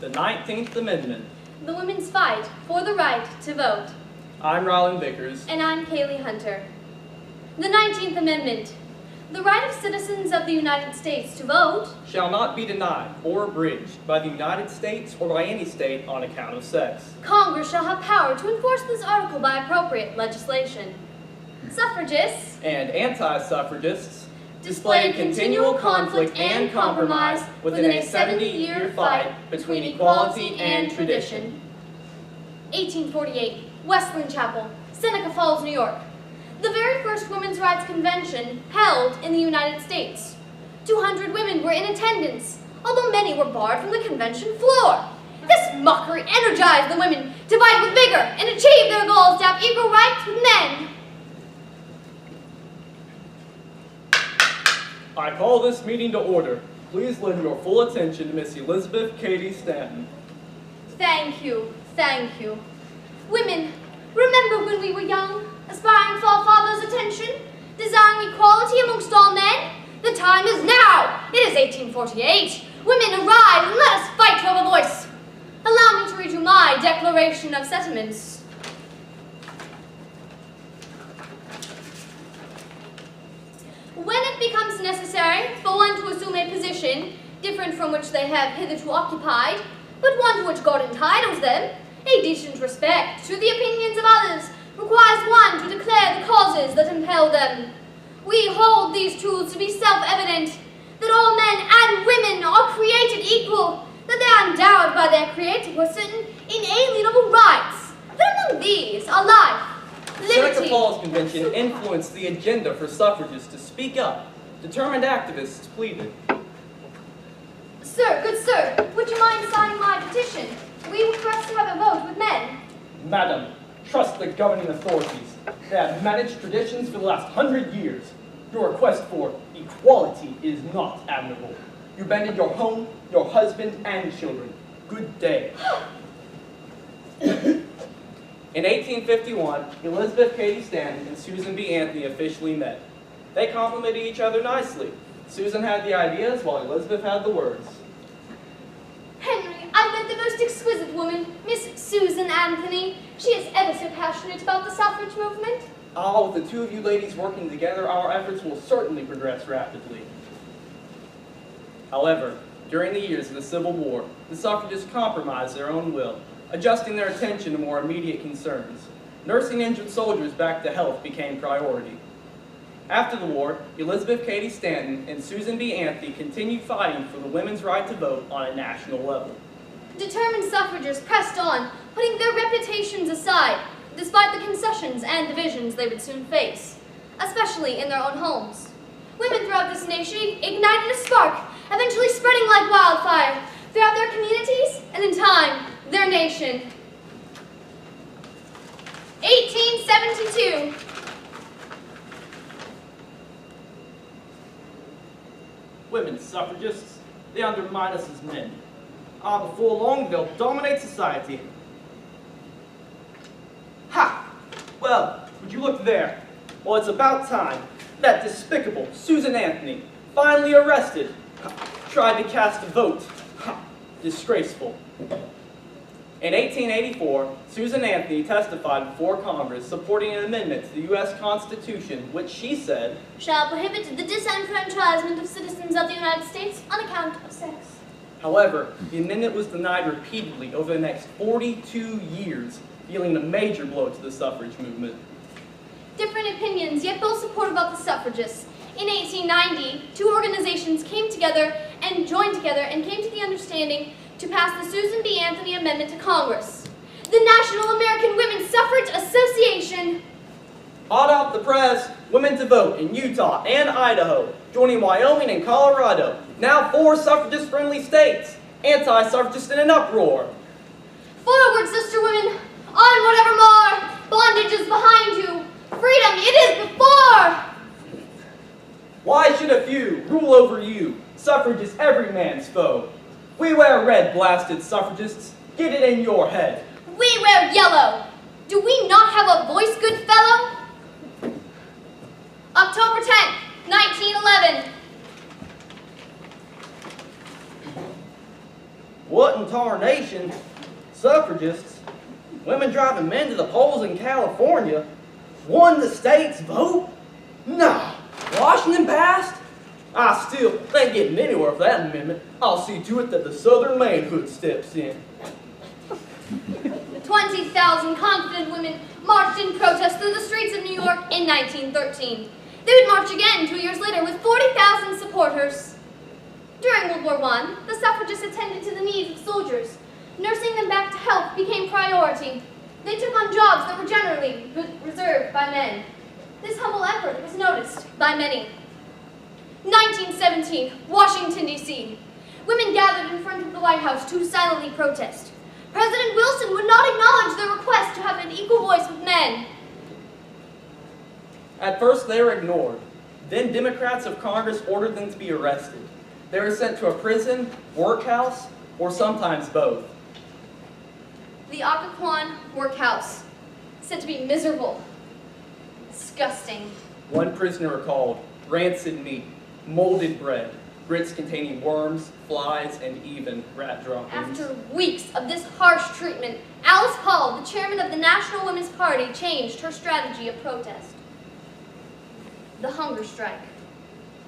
The 19th Amendment. The women's fight for the right to vote. I'm Rollin Vickers. And I'm Kaylee Hunter. The 19th Amendment. The right of citizens of the United States to vote Shall not be denied or abridged by the United States or by any state on account of sex. Congress shall have power to enforce this article by appropriate legislation. Suffragists And anti-suffragists display continual conflict and compromise within a 70-year fight between equality and tradition. 1848, Westland Chapel, Seneca Falls, New York. The very first women's rights convention held in the United States. 200 women were in attendance, although many were barred from the convention floor. This mockery energized the women to fight with vigor and achieve their goals to have equal rights with men. I call this meeting to order. Please lend your full attention to Miss Elizabeth Cady Stanton. Thank you, thank you. Women, remember when we were young, aspiring for our father's attention, desiring equality amongst all men? The time is now. It is 1848. Women, arise and let us fight to have a voice. Allow me to read you my Declaration of Sentiments. When it becomes necessary for one to assume a position different from which they have hitherto occupied, but one to which God entitles them, a decent respect to the opinions of others requires one to declare the causes that impel them. We hold these truths to be self-evident, that all men and women are created equal, that they are endowed by their Creator with certain inalienable rights, that among these are life, The Seneca liberty. Falls Convention influenced the agenda for suffragists to speak up. Determined activists pleaded. Sir, good sir, would you mind signing my petition? We request to have a vote with men. Madam, trust the governing authorities. They have managed traditions for the last 100 years. Your request for equality is not admirable. You abandoned your home, your husband, and children. Good day. In 1851, Elizabeth Cady Stanton and Susan B. Anthony officially met. They complimented each other nicely. Susan had the ideas while Elizabeth had the words. Henry, I've met the most exquisite woman, Miss Susan Anthony. She is ever so passionate about the suffrage movement. Ah, with the two of you ladies working together, our efforts will certainly progress rapidly. However, during the years of the Civil War, the suffragists compromised their own will, adjusting their attention to more immediate concerns. Nursing injured soldiers back to health became priority. After the war, Elizabeth Cady Stanton and Susan B. Anthony continued fighting for the women's right to vote on a national level. Determined suffragists pressed on, putting their reputations aside, despite the concessions and divisions they would soon face, especially in their own homes. Women throughout this nation ignited a spark, eventually spreading like wildfire throughout their communities and, in time, their nation. 1872. Women suffragists, they undermine us as men. Ah, before long, they'll dominate society. Ha! Well, would you look there? Well, it's about time. That despicable Susan Anthony, finally arrested, tried to cast a vote. Ha! Disgraceful. In 1884, Susan Anthony testified before Congress supporting an amendment to the U.S. Constitution, which she said, shall prohibit the disenfranchisement of citizens of the United States on account of sex. However, the amendment was denied repeatedly over the next 42 years, dealing a major blow to the suffrage movement. Different opinions, yet both supportive of the suffragists. In 1890, two organizations came together and joined together and came to the understanding to pass the Susan B. Anthony Amendment to Congress. The National American Women's Suffrage Association. Hot off the press, women to vote in Utah and Idaho, joining Wyoming and Colorado. Now 4 suffragist-friendly states. Anti-suffragists in an uproar. Forward, sister women. Onward evermore. Bondage is behind you. Freedom, it is before. Why should a few rule over you? Suffrage is every man's foe. We wear red, blasted suffragists. Get it in your head. We wear yellow. Do we not have a voice, good fellow? October 10th, 1911. What in to our nation, suffragists, women driving men to the polls in California, won the state's vote? Nah, Washington passed? I still ain't getting anywhere with that amendment. I'll see to it that the Southern manhood steps in. 20,000 confident women marched in protest through the streets of New York in 1913. They would march again 2 years later with 40,000 supporters. During World War I, the suffragists attended to the needs of soldiers. Nursing them back to health became priority. They took on jobs that were generally reserved by men. This humble effort was noticed by many. 1917, Washington, D.C. Women gathered in front of the White House to silently protest. President Wilson would not acknowledge their request to have an equal voice with men. At first they were ignored. Then Democrats of Congress ordered them to be arrested. They were sent to a prison, workhouse, or sometimes both. The Occoquan workhouse, said to be miserable, disgusting. One prisoner recalled rancid meat, molded bread, grits containing worms, flies, and even rat droppings. After weeks of this harsh treatment, Alice Paul, the chairman of the National Women's Party, changed her strategy of protest. The hunger strike.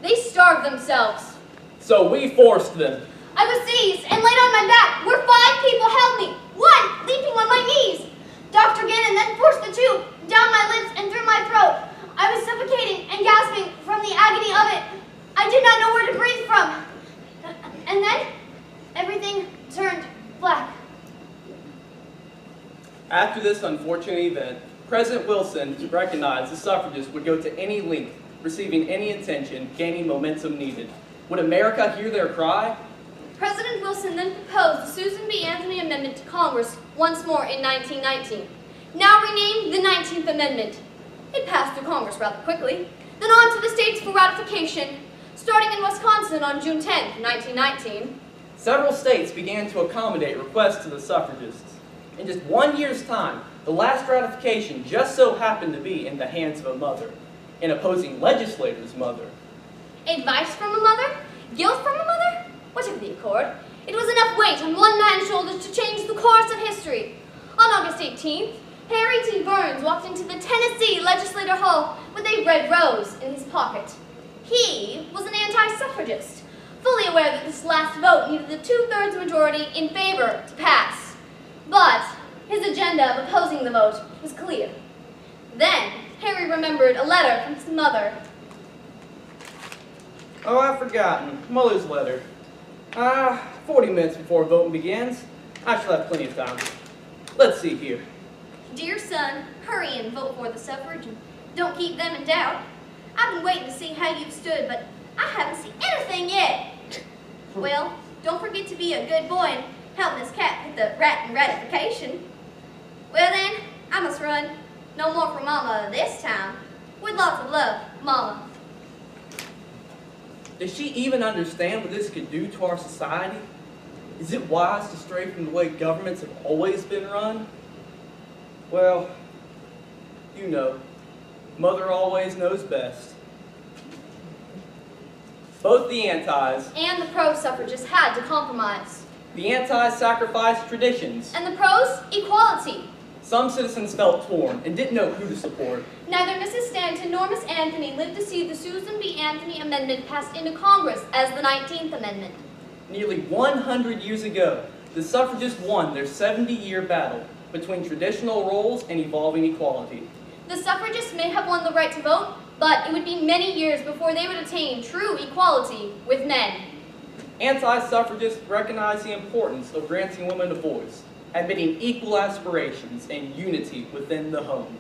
They starved themselves. So we forced them. I was seized and laid on my back, where 5 people held me, one leaping on my knees. Dr. Gannon then forced the tube down my lips and through my throat. I was suffocating and gasping from the agony of it. I did not know where to breathe from. And then, everything turned black. After this unfortunate event, President Wilson recognized the suffragists would go to any length, receiving any attention, gaining momentum needed. Would America hear their cry? President Wilson then proposed the Susan B. Anthony Amendment to Congress once more in 1919, now renamed the 19th Amendment. It passed through Congress rather quickly, then on to the states for ratification, starting in Wisconsin on June 10, 1919. Several states began to accommodate requests to the suffragists. In just 1 year's time, the last ratification just so happened to be in the hands of a mother, an opposing legislator's mother. Advice from a mother? Guilt from a mother? Whatever the accord, it was enough weight on one man's shoulders to change the course of history. On August 18th, Harry T. Burns walked into the Tennessee Legislature Hall with a red rose in his pocket. He was an anti-suffragist, fully aware that this last vote needed the 2/3 majority in favor to pass. But his agenda of opposing the vote was clear. Then, Harry remembered a letter from his mother. Oh, I've forgotten. Mother's letter. 40 minutes before voting begins. I shall have plenty of time. Let's see here. Dear son, hurry and vote for the suffrage and don't keep them in doubt. I've been waiting to see how you've stood, but I haven't seen anything yet. Well, don't forget to be a good boy and help Miss Cat get the rat and ratification. Well then, I must run. No more for Mama this time. With lots of love, Mama. Does she even understand what this could do to our society? Is it wise to stray from the way governments have always been run? Well, you know, Mother always knows best. Both the antis And the pro-suffragists had to compromise. the antis sacrificed traditions. And the pros, equality. Some citizens felt torn and didn't know who to support. Neither Mrs. Stanton nor Miss Anthony lived to see the Susan B. Anthony Amendment passed into Congress as the 19th Amendment. Nearly 100 years ago, the suffragists won their 70-year battle between traditional roles and evolving equality. The suffragists may have won the right to vote, but it would be many years before they would attain true equality with men. Anti-suffragists recognized the importance of granting women a voice, admitting equal aspirations and unity within the home.